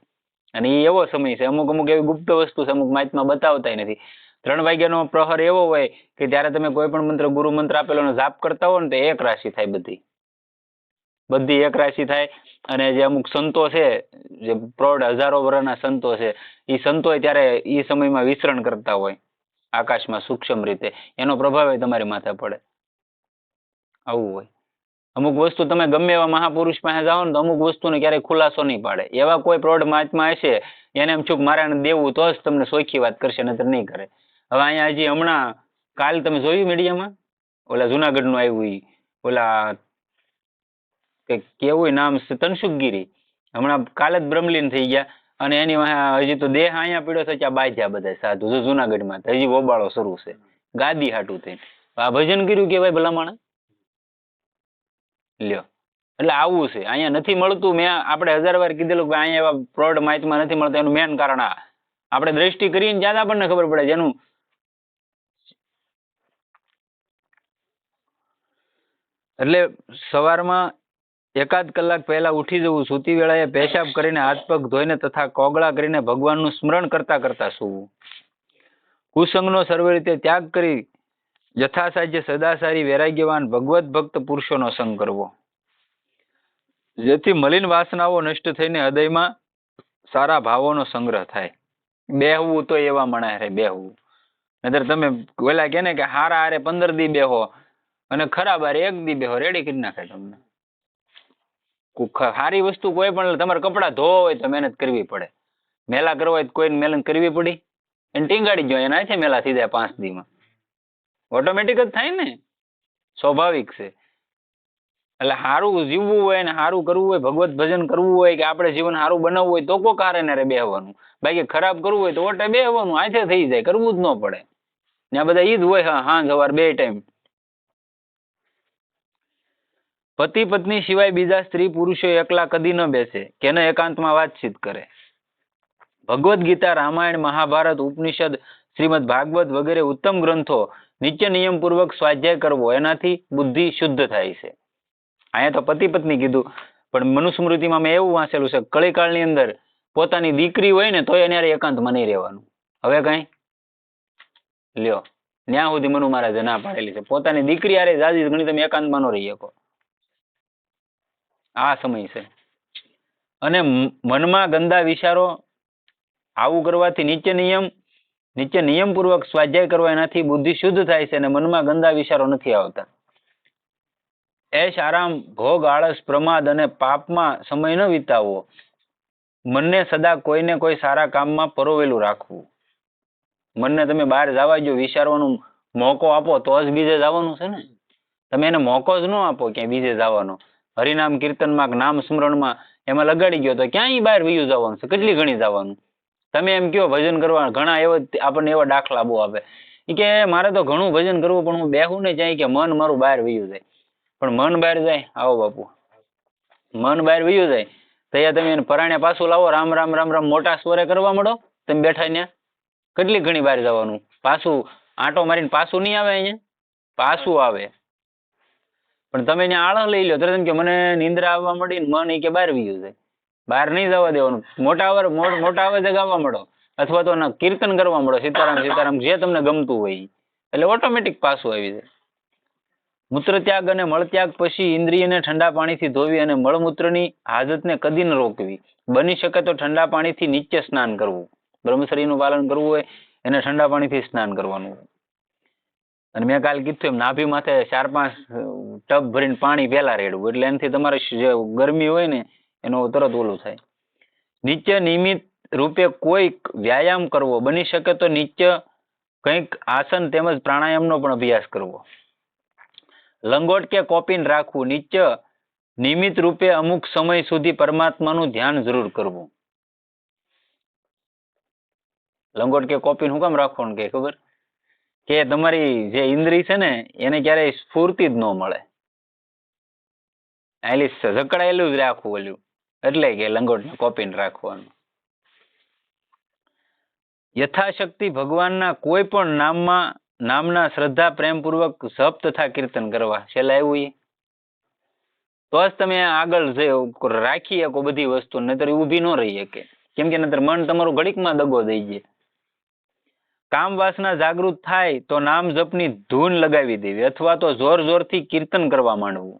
અને એ એવો સમય છે. અમુક અમુક એવી ગુપ્ત વસ્તુ છે, અમુક મહાત્મા બતાવતા નથી. 3 વાગ્યાનો પ્રહર એવો હોય કે ત્યારે તમે કોઈ પણ મંત્ર, ગુરુ મંત્ર આપેલો જાપ કરતા હો ને તો એક રાશિ થાય. બધી એક રાશિ થાય. અને જે અમુક સંતો છે, જે પ્રૌઢ હજારો વર્ષના સંતો છે, એ સંતો ત્યારે એ સમયમાં વિચરણ કરતા હોય આકાશમાં સૂક્ષ્મ રીતે. એનો પ્રભાવ તમારી માથે પડે. આવું હોય. અમુક વસ્તુ તમે ગમે એવા મહાપુરુષ પાસે જાઓ ને તો અમુક વસ્તુને ક્યારેય ખુલાસો નહીં પાડે. એવા કોઈ પ્રૌઢ મહાત્મા હશે એને એમ છું મારે દેવું તો જ તમને સોખી વાત કરશે, નહીતર નહીં કરે. હવે અહીંયા હજી હમણાં કાલ તમે જોયું મીડિયામાં ઓલા જુનાગઢનું આવ્યું, ઓલા કેવું નામ છે, તનસુખગીરી. હમણાં કાલે જ બ્રહ્મલીન થઈ ગયા. અને એની હજી તો દેહ અહીંયા પીડ્યો છે, ત્યાં બાજ્યા બધા સાધુ જો જુનાગઢમાં. હજી ઓબાળો શરૂ છે ગાદી હાટું થઈને. આ ભજન કર્યું કે ભાઈ ભલામણ લ્યો. એટલે આવું છે. અહીંયા નથી મળતું. મેં આપણે 1000 વાર કીધેલું કે અહીંયા એવા પ્રૌઢ મહાત્મા નથી મળતા. એનું મેન કારણ આ. આપણે દ્રષ્ટિ કરીને જ્યાં આપણને ખબર પડે જેનું. એટલે સવારમાં 1 કલાક પહેલા ઉઠી જવું, સૂતી વેળાએ પેશાબ કરીને હાથ પગ ધોઈને તથા કોગળા કરીને ભગવાનનું સ્મરણ કરતા કરતા સૂવું. કુસંગનો સર્વ રીતે ત્યાગ કરી યથાસાધ્ય સદાચારી વૈરાગ્યવાન ભગવત ભક્ત પુરુષોનો સંગ કરવો, જેથી મલિન વાસનાઓ નષ્ટ થઈને હૃદયમાં સારા ભાવોનો સંગ્રહ થાય. બેહવું તો એવા મણા રે બેહવું. નહીતર તમે ઓલા કે ને કે હારા હારે 15 દી બેહો અને ખરાબ હારે 1 દી બેહો, રેડી કરી નાખે તમને. સારી વસ્તુ કોઈ પણ, તમારે કપડાં ધોવા હોય તો મહેનત કરવી પડે. મેલા કરવા હોય તો કોઈને મહેનત કરવી પડી? એને ટીંગાડી ગયો એના છે મેલા થઈ જાય 5 દીમાં. ઓટોમેટિક જ થાય ને, સ્વાભાવિક છે. એટલે સારું જીવવું હોય ને સારું કરવું હોય, ભગવત ભજન કરવું હોય કે આપણે જીવન સારું બનાવવું હોય તો કોક હારે ને બેહવાનું. બાકી ખરાબ કરવું હોય તો ઓટે બેહવાનું, આથે થઈ જાય, કરવું જ ન પડે. ને આ બધા ઈ જ હોય. હા, સાંજ સવાર 2 ટાઈમ. પતિ પત્ની સિવાય બીજા સ્ત્રી પુરુષો એકલા કદી ન બેસે કે ન એકાંતમાં વાતચીત કરે. ભગવદ્ ગીતા, રામાયણ, મહાભારત, ઉપનિષદ, શ્રીમદ ભાગવત વગેરે ઉત્તમ ગ્રંથો નિત્ય નિયમ પૂર્વક સ્વાધ્યાય કરવો, એનાથી બુદ્ધિ શુદ્ધ થાય છે. અહીંયા તો પતિ પત્ની કીધું, પણ મનુસ્મૃતિમાં મેં એવું વાંચેલું છે કળીકાળની અંદર પોતાની દીકરી હોય ને તો એને એકાંતમાં નહીં રહેવાનું. હવે કઈ લ્યો, ત્યાં સુધી મનુ મહારાજે ના પાડેલી છે. પોતાની દીકરી હારે જાજી ઘણી તમે એકાંતમાં ન રહી શકો. આ સમય છે. અને મનમાં ગંદા વિચારો, આવું કરવાથી નિત્ય નિયમ પૂર્વક સ્વાધ્યાય કરવા, એનાથી બુદ્ધિ શુદ્ધ થાય છે અને મનમાં ગંદા વિચારો નથી આવતા. એશ આરામ, ભોગ, આળસ, પ્રમાદ અને પાપમાં સમય ન વિતાવવો. મનને સદા કોઈને કોઈ સારા કામમાં પરોવેલું રાખવું. મનને તમે બહાર જવા જો, વિચારવાનો મોકો આપો તો જ બીજે જવાનું છે ને. તમે એને મોકો જ ન આપો ક્યાંય બીજે જવાનો, હરિનામ કીર્તનમાં, નામ સ્મરણમાં એમાં લગાડી ગયો તો ક્યાંય બહાર વયું જવાનું છે, કેટલી ઘણી જવાનું. તમે એમ કહો ભજન કરવા, ઘણા એવા આપણને એવા દાખલા બહુ આપે કે મારે તો ઘણું ભજન કરવું પણ હું બેહું ને જાય કે મન મારું બહાર વયું જાય. પણ મન બહાર જાય, આવો બાપુ, મન બહાર વયું જાય ત્યાં તમે એને પરાણે પાછું લાવો, રામ રામ રામ રામ મોટા સ્વરે કરવા માંડો, તમે બેઠા ત્યાં કેટલી ઘણી બહાર જવાનું. પાછું આંટો મારીને પાછું નહીં આવે, અહીંયા પાછું આવે. પણ તમે ત્યાં આળસ લઈ લો તરત કે મને નિંદ્રા આવવા મળી ને મન એ કે બહાર વયું જાય. બહાર નહીં જવા દેવાનું. મોટા અવાજે ગાવા મળો અથવા તો કીર્તન કરવા મળો, સીતારામ સીતારામ જે તમને ગમતું હોય, એટલે ઓટોમેટિક પાછું આવી જાય. મૂત્ર ત્યાગ અને મળ ત્યાગ પછી ઇન્દ્રિયને ઠંડા પાણીથી ધોવી અને મળમૂત્રની હાજતને કદી ન રોકવી. બની શકે તો ઠંડા પાણીથી નિત્ય સ્નાન કરવું. બ્રહ્મચર્યનું પાલન કરવું હોય એને ઠંડા પાણીથી સ્નાન કરવાનું હોય. અને મેં કાલે કીધું એમ નાભી માથે 4-5 ટબ ભરીને પાણી પહેલા રેડવું, એટલે એનાથી તમારે જે ગરમી હોય ને એનો તરત ઓલું થાય. નિત્ય નિયમિત રૂપે કોઈક વ્યાયામ કરવો. બની શકે તો નિત્ય કંઈક આસન તેમજ પ્રાણાયામનો પણ અભ્યાસ કરવો. લંગોટ કે કોપીન રાખવું. નિત્ય નિયમિત રૂપે અમુક સમય સુધી પરમાત્માનું ધ્યાન જરૂર કરવું. લંગોટ કે કોપીન શું કામ રાખવાનું કે ખબર? કે તમારી જે ઇન્દ્રિય છે ને એને ક્યારેય સ્ફૂર્તિ જ ન મળે, એટલે જકડાયેલું જ રાખવું ઓલું, એટલે કે લંગોટ ને કોપીન રાખવાનું. યથાશક્તિ ભગવાનના કોઈ પણ નામના શ્રદ્ધા પ્રેમપૂર્વક જપ તથા કીર્તન કરવા. છેલ્લા એવું તો જ તમે આગળ રાખી શકો બધી વસ્તુ, નહીતર ઊભી ન રહી શકે. કેમ કે નહીતર મન તમારું ઘડીકમાં દગો દઈ જાય. કામ વાસના જાગૃત થાય તો નામ જપની ધૂન લગાવી દેવી અથવા તો જોર જોરથી કીર્તન કરવા માંડવું.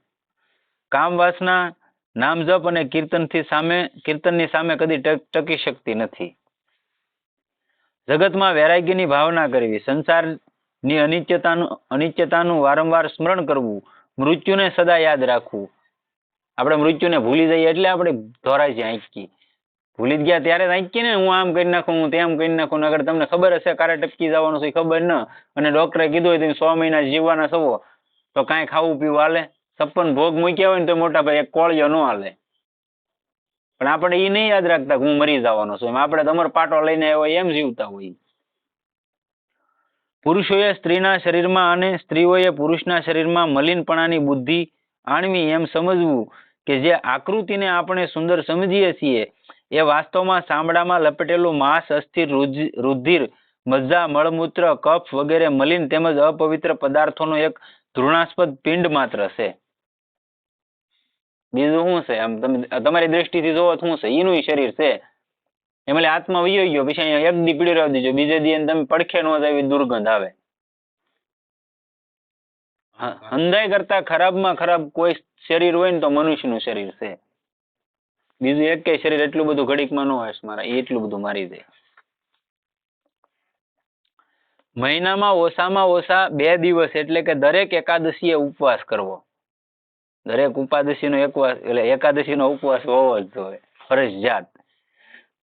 કામ વાસના નામ જપ અને કીર્તનની સામે કદી ટકી શકતી નથી. જગતમાં વૈરાગ્યની ભાવના કરવી, સંસારની અનિત્યતાનું વારંવાર સ્મરણ કરવું, મૃત્યુને સદા યાદ રાખવું. આપણે મૃત્યુને ભૂલી જઈએ એટલે આપણે ધોરાય છે આંચકી. ભૂલી જ ગયા ત્યારે આંચકી ને હું આમ કરી નાખું, હું તેમ કરી નાખું. અગર તમને ખબર હશે કારે ટપકી જવાનું છે ખબર ન, અને ડોક્ટરે કીધું હોય તમે 100 મહિના જીવવાના છો, તો કાંઈ ખાવું પીવું હાલે? 56 ભોગ મૂક્યા હોય ને તો મોટા ભાઈ એક કોળિયો ન હાલે. પણ આપણે એ નહીં યાદ રાખતા કે હું મરી જવાનો છું. એમ આપણે તમારો પાટો લઈને આવ્યો એમ જીવતા હોય. પુરુષોએ સ્ત્રીના શરીરમાં અને સ્ત્રીઓએ પુરુષના શરીરમાં મલિનપણાની બુદ્ધિ આણવી એમ સમજવું કે જે આકૃતિને આપણે સુંદર સમજીએ છીએ એ વાસ્તવમાં ચામડામાં લપેટેલું માંસ, અસ્થિર, રુધિર, મજ્જા, મળમૂત્ર, કફ વગેરે મલિન તેમજ અપવિત્ર પદાર્થોનો એક ધૃણાસ્પદ પિંડ માત્ર છે. બીજું શું છે? આમ તમે તમારી દ્રષ્ટિથી જોવો શું છે? એનું શરીર છે. એમાં આત્મા વયો ગયો, પછી અહીંયા એક દી પીડી દેજો, બીજે દી તમે પડખે ન જાય એવી દુર્ગંધ આવે. હંધાઈ કરતા ખરાબમાં ખરાબ કોઈ શરીર હોય ને તો મનુષ્યનું શરીર છે. બીજું એક કઈ શરીર એટલું બધું ઘડીકમાં ન હોય મારા, એટલું બધું મારી દે. મહિનામાં ઓછામાં ઓછા 2 દિવસ એટલે કે દરેક એકાદશીએ ઉપવાસ કરવો. દરેક એકાદશીનો ઉપવાસ હોવો જ જોઈએ, ફરજિયાત.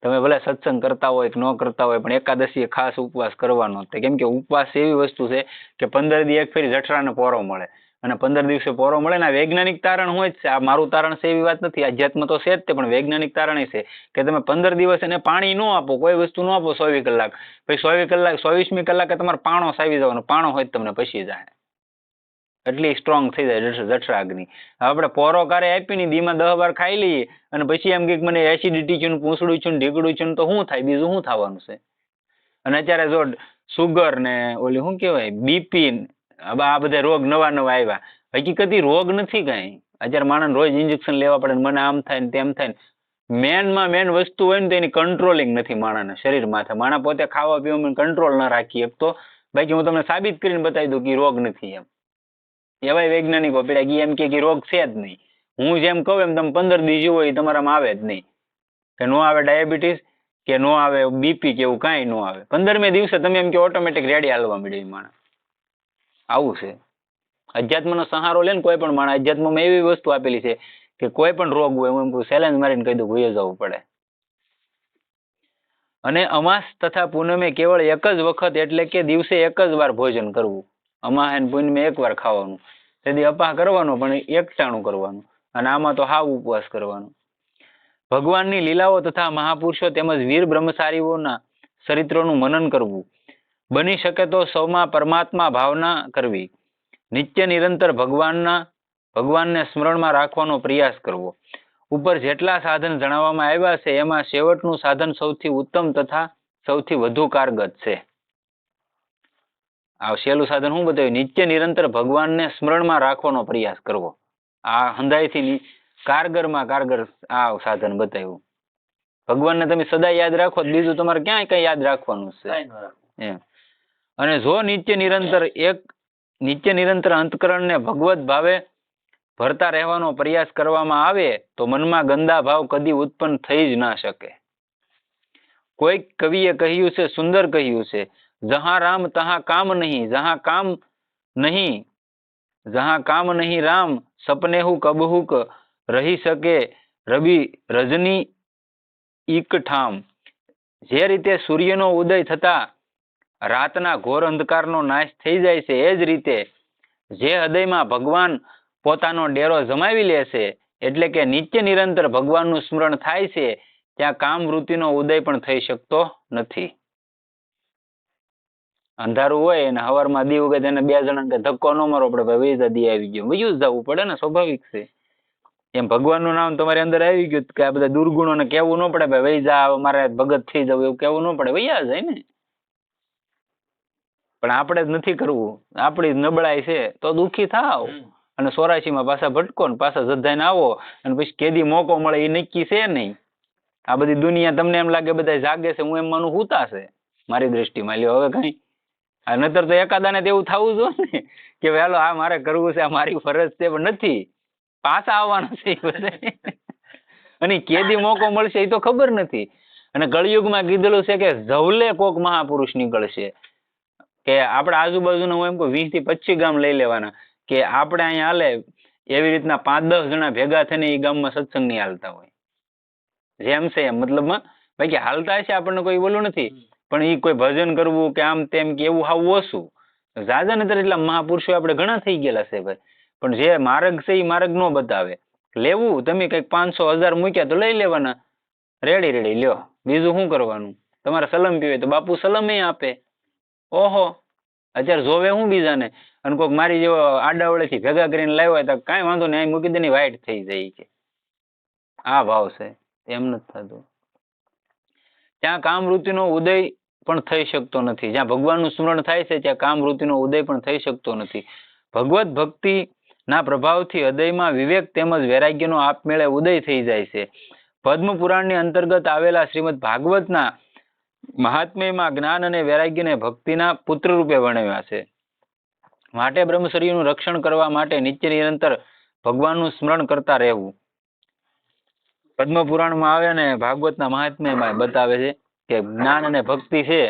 તમે ભલે સત્સંગ કરતા હોય કે ન કરતા હોય, પણ એકાદશીએ ખાસ ઉપવાસ કરવાનો. કેમ કે ઉપવાસ એવી વસ્તુ છે કે 15 દી એક ફેરી જઠરાને પોરો મળે, અને 15 દિવસે પોરો મળે ને. વૈજ્ઞાનિક તારણ હોય જ છે. આ મારું તારણ છે એવી વાત નથી, અધ્યાત્મ તો છે જ તે, પણ વૈજ્ઞાનિક તારણ છે કે તમે 15 દિવસ એને પાણી ન આપો, કોઈ વસ્તુ ન આપો 24 કલાક, પછી 24મી કલાકે તમારે પાણો સાવી જવાનો. પાણો હોય તમને પછી જાય, એટલી સ્ટ્રોંગ થઈ જાય જઠરાગ્નિ. આપણે પોરો કારે આપીને દીમાં 10 વાર ખાઈ લઈએ અને પછી એમ કે મને એસિડિટી છે, પૂંછડું છે, ઢીકડું છે, તો શું થાય? બીજું શું થવાનું છે? અને અત્યારે જો સુગર ને ઓલી શું કહેવાય બીપી, આ બધા રોગ નવા આવ્યા. હકીકતી રોગ નથી કાંઈ. અત્યારે માણસ રોજ ઇન્જેક્શન લેવા પડે, મને આમ થાય ને તેમ થાય ને. મેન વસ્તુ હોય ને તો એની કંટ્રોલિંગ નથી માણસના શરીર માથે. માણસ પોતે ખાવા પીવામાં કંટ્રોલ ન રાખી શકતો. બાકી હું તમને સાબિત કરીને બતાવી દઉં કે રોગ નથી એમ. એવાય વૈજ્ઞાનિકો પેલા એમ કે રોગ છે જ નહીં. હું જેમ કહું એમ તમે 15 દી જીવો એ તમારામાં આવે જ નહીં. કે નો આવે ડાયાબિટીસ, કે નો આવે બીપી, કે એવું કાંઈ ન આવે. 15મે દિવસે તમે એમ કે ઓટોમેટિક રેડી હાલવા મળે માણસ. આવું છે. અધ્યાત્મનો સહારો લે ને કોઈ પણ માણસ, અધ્યાત્મમાં એવી વસ્તુ આપેલી છે કે કોઈ પણ રોગ હોય હું ચેલેન્જ મારીને કહી દઉં ભૂલી જવું પડે. અને અમાસ તથા પૂનમે કેવળ એક જ વખત એટલે કે દિવસે એક જ વાર ભોજન કરવું. અમાસ અને પૂનમે એક વાર ખાવાનું. તેથી અપાહ કરવાનો પણ એકટાણું કરવાનું. અને આમાં તો હાવ ઉપવાસ કરવાનો. ભગવાનની લીલાઓ તથા મહાપુરુષો તેમજ વીર બ્રહ્મચારીઓના ચરિત્રોનું મનન કરવું. બની શકે તો સૌમાં પરમાત્મા ભાવના કરવી. નિત્ય નિરંતર ભગવાનને સ્મરણમાં રાખવાનો પ્રયાસ કરવો. ઉપર જેટલા સાધન જણાવવામાં આવ્યા છે એમાં છેવટનું સાધન સૌથી ઉત્તમ તથા સૌથી વધુ કારગત છે. આ છેલ્લું સાધન શું બતાવ્યું? નિત્ય નિરંતર ભગવાનને સ્મરણમાં રાખવાનો પ્રયાસ કરવો. આ હંધાઈથી કારગરમાં કારગર આ સાધન બતાવ્યું. ભગવાનને તમે સદા યાદ રાખો, બીજું તમારે ક્યાંય કઈ યાદ રાખવાનું છે એમ. અને જો નિત્ય નિરંતર અંતકરણને ભગવત ભાવે ભરતા રહેવાનો પ્રયાસ કરવામાં આવે તો મનમાં ગંદા ભાવ કદી ઉત્પન્ન થઈ જ ના શકે. કોઈક કવિએ કહ્યું છે, સુંદર કહ્યું છે, જહાં રામ તહાં કામ નહીં, જહાં કામ નહીં રામ, સપને હું કબહુક રહી શકે રવિ રજની ઈક ઠામ. જે રીતે સૂર્યનો ઉદય થતા રાતના ઘોર અંધકારનો નાશ થઈ જાય છે, એ જ રીતે જે હૃદયમાં ભગવાન પોતાનો ડેરો જમાવી લે છે, એટલે કે નિત્ય નિરંતર ભગવાનનું સ્મરણ થાય છે, ત્યાં કામ વૃત્તિનો ઉદય પણ થઈ શકતો નથી. અંધારું હોય અને હવારમાં દી ઉગે તેને 2 જણા ધક્કો ન મારવો પડે, ભાઈ દી આવી ગયો, વયું જ જવું પડે ને, સ્વાભાવિક છે. એમ ભગવાનનું નામ તમારી અંદર આવી ગયું કે આ બધા દુર્ગુણોને કહેવું ન પડે, ભાઈ વહી જા મારે ભગત થઈ જવું, એવું કહેવું ન પડે, વૈયા જાય ને. પણ આપણે જ નથી કરવું, આપણી નબળાઈ છે તો દુઃખી થાવ. અને 84 પાછા ભટકો ને પાછા જધાઈને આવો અને પછી કેદી મોકો મળે એ નક્કી છે નહીં. આ બધી દુનિયા તમને એમ લાગે બધા જાગે છે, હું એમ માનું હુતા છે મારી દ્રષ્ટિમાં. લ્યો હવે કઈ આ નતર તો એકાદાને તો એવું થવું જોઈએ ને કે વેલો આ મારે કરવું છે, આ મારી ફરજ છે, પણ નથી, પાછા આવવાના છે બધા. અને કેદી મોકો મળશે એ તો ખબર નથી. અને કળિયુગમાં કીધેલું છે કે જવલે કોક મહાપુરુષ નીકળશે, કે આપણે આજુબાજુના હું એમ કહું 20 થી 25 ગામ લઈ લેવાના, કે આપણે અહીંયા હાલે એવી રીતના 5-10 જણા ભેગા થઈને એ ગામમાં સત્સંગ નહીં હાલતા હોય. જેમ છે એમ મતલબમાં બાકી હાલતા હશે આપણને કોઈ બોલું નથી, પણ એ કોઈ ભજન કરવું કે આમ તેમ કે એવું હાવ ઓછું. જાજા નતર એટલા મહાપુરુષો આપણે ઘણા થઈ ગયેલા છે ભાઈ, પણ જે માર્ગ છે એ માર્ગ નો બતાવે. લેવું તમે કંઈક 500-1000 મૂક્યા તો લઈ લેવાના, રેડી લ્યો, બીજું શું કરવાનું. તમારે સલમ પીવે તો બાપુ સલમે આપે. ઓહો અત્યારે જોવે હું બીજાને, અને કોઈક મારી જેવો આડાવડેથી ભેગા કરીને લાવ્યો હોય તો કાંઈ વાંધો નહીં, મૂકી દે વાઇટ થઈ જાય છે. આ ભાવ છે, એમ નથી થતું. ત્યાં કામવૃત્તિનો ઉદય પણ થઈ શકતો નથી. જ્યાં ભગવાનનું સ્મરણ થાય છે ત્યાં કામવૃત્તિનો ઉદય પણ થઈ શકતો નથી. ભગવત ભક્તિના પ્રભાવથી હૃદયમાં વિવેક તેમજ વૈરાગ્યનો આપમેળે ઉદય થઈ જાય છે. પદ્મ પુરાણની અંતર્ગત આવેલા શ્રીમદ ભાગવતના મહાત્મ્યમાં જ્ઞાન અને વૈરાગ્યને ભક્તિના પુત્ર રૂપે વર્ણવ્યા છે. માટે બ્રહ્મચર્યનું રક્ષણ કરવા માટે નિત્ય નિરંતર ભગવાનનું સ્મરણ કરતા રહેવું. પદ્મ પુરાણમાં આવે ને ભાગવતના મહાત્મ્યમાં બતાવે છે કે જ્ઞાન અને ભક્તિ છે,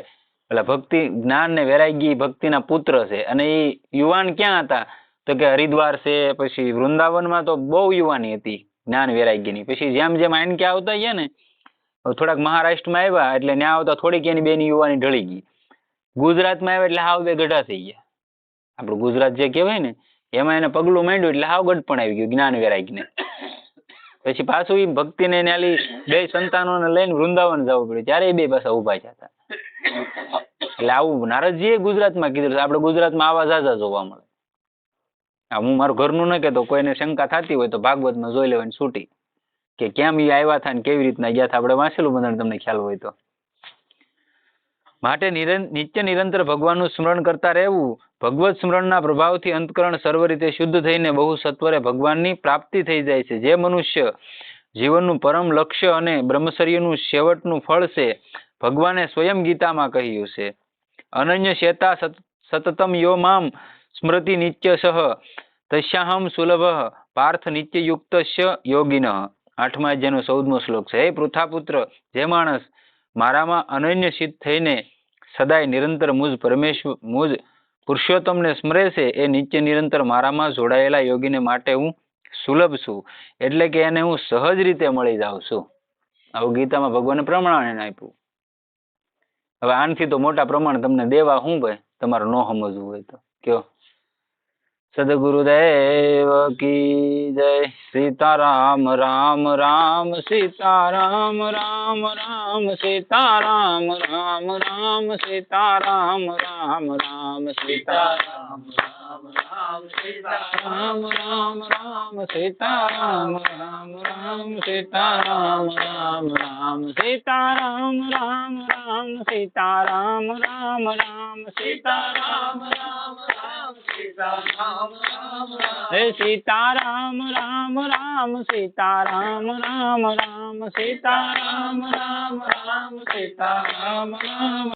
એટલે ભક્તિ જ્ઞાન ને વૈરાગ્ય ભક્તિના પુત્ર છે. અને એ યુવાન ક્યાં હતા તો કે હરિદ્વાર છે, પછી વૃંદાવનમાં તો બહુ યુવાની હતી જ્ઞાન વૈરાગ્યની. પછી જેમ જેમ આઈન કે આવતા ગયા ને, થોડાક મહારાષ્ટ્રમાં આવ્યા એટલે ત્યાં આવતા થોડીક એની બેની યુવાની ઢળી ગઈ. ગુજરાતમાં આવ્યા એટલે હાવ બે ગઢા થઈ ગયા. આપણું ગુજરાત જે કહેવાય ને એમાં એને પગલું માંડ્યું એટલે હાવ ગઢ પણ આવી ગયું જ્ઞાન વૈરાગ્યને. પછી પાછું એ ભક્તિને નાલી 2 સંતાનોને લઈને વૃંદાવન જવું પડ્યું, ત્યારે 2 પાછા ઉભા થયા. એટલે આવું નારદજીએ ગુજરાતમાં કીધું. આપણે ગુજરાતમાં આવા ઝાઝા જોવા મળે. હું મારું ઘરનું ન કહેતો, કોઈને શંકા થતી હોય તો ભાગવતમાં જોઈ લેવાની છૂટી, કે કેમ એ આવ્યા હતા ને કેવી રીતના ગયા હતા. આપણે વાંચેલું બધાને તમને ખ્યાલ હોય તો. માટે નિત્ય નિરંતર ભગવાનનું સ્મરણ કરતા રહેવું. ભગવત સ્મરણના પ્રભાવથી અંતકરણ સર્વ રીતે શુદ્ધ થઈને બહુ સત્વરે ભગવાનની પ્રાપ્તિ થઈ જાય છે. જે મનુષ્ય જીવનનું પરમ લક્ષ્ય અને બ્રહ્મચર્યનું છેવટનું ફળ છે, ભગવાને સ્વયં ગીતામાં કહ્યું છે, અનન્ય શેતા સતતમ યો મામ સ્મૃતિ નિત્ય સહ તસ્યાહમ સુલભ પાર્થ નિત્ય યુક્તસ્ય યોગિનઃ. 8મા અધ્યાયનો 14મો શ્લોક છે. હે પૃથાપુત્ર, જે માણસ મારામાં અનન્ય સિદ્ધ થઈને સદાય નિરંતર મુજ પુરુષોત્તમને સ્મરે છે, એ નિત્ય નિરંતર મારામાં જોડાયેલા યોગીને માટે હું સુલભ છું, એટલે કે એને હું સહજ રીતે મળી જાઉં છું. આવું ગીતામાં ભગવાને પ્રમાણ આપ્યું. હવે આનથી તો મોટા પ્રમાણ તમને દેવા હું ભાઈ, તમારે ન સમજવું હોય તો કયો. સદગુરુદેવ કી જય. સીતારામ રામ રામ સીતારામ રામ રામ સીતારામ રામ રામ સીતારામ રામ રામ સીતારામ રામ રામ સીતારામ રામ રામ સીતારામ રામ રામ સીતારામ રામ રામ સીતારામ રામ રામ સીતારામ રામ રામ સીતારામ રામ રામ સીતારામ હે સીતારામ રામ રામ સીતારામ રામ રામ સીતારામ રામ રામ સીતારામ રામ.